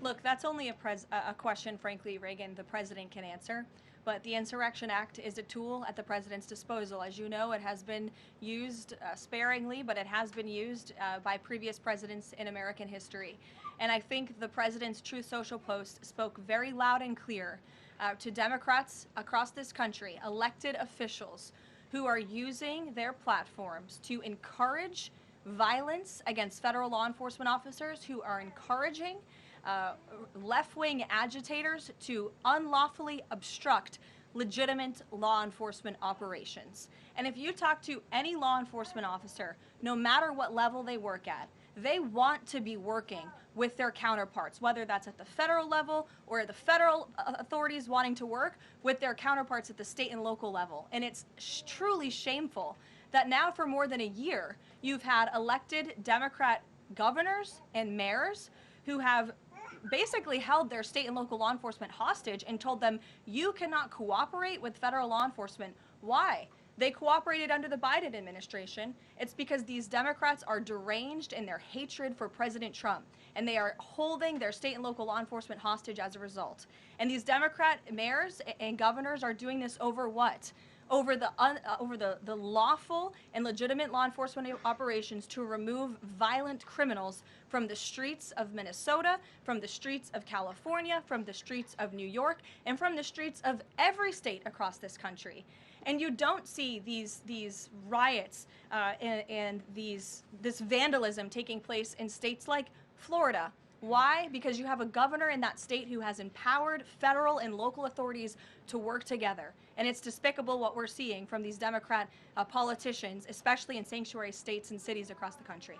Look, that's only a question, frankly, Reagan, the president can answer. But the Insurrection Act is a tool at the president's disposal. As you know, it has been used sparingly, but it has been used by previous presidents in American history. And I think the president's Truth Social post spoke very loud and clear to Democrats across this country, elected officials who are using their platforms to encourage violence against federal law enforcement officers, who are encouraging left-wing agitators to unlawfully obstruct legitimate law enforcement operations. And if you talk to any law enforcement officer, no matter what level they work at, they want to be working with their counterparts, whether that's at the federal level or the federal authorities wanting to work with their counterparts at the state and local level. And it's truly shameful that now for more than a year, you've had elected Democrat governors and mayors who have basically held their state and local law enforcement hostage and told them, you cannot cooperate with federal law enforcement. Why? They cooperated under the Biden administration. It's because these Democrats are deranged in their hatred for President Trump, and they are holding their state and local law enforcement hostage as a result. And these Democrat mayors and governors are doing this over what? Over the lawful and legitimate law enforcement operations to remove violent criminals from the streets of Minnesota, from the streets of California, from the streets of New York, and from the streets of every state across this country. And you don't see these riots and this vandalism taking place in states like Florida. Why? Because you have a governor in that state who has empowered federal and local authorities to work together. And it's despicable what we're seeing from these Democrat politicians, especially in sanctuary states and cities across the country.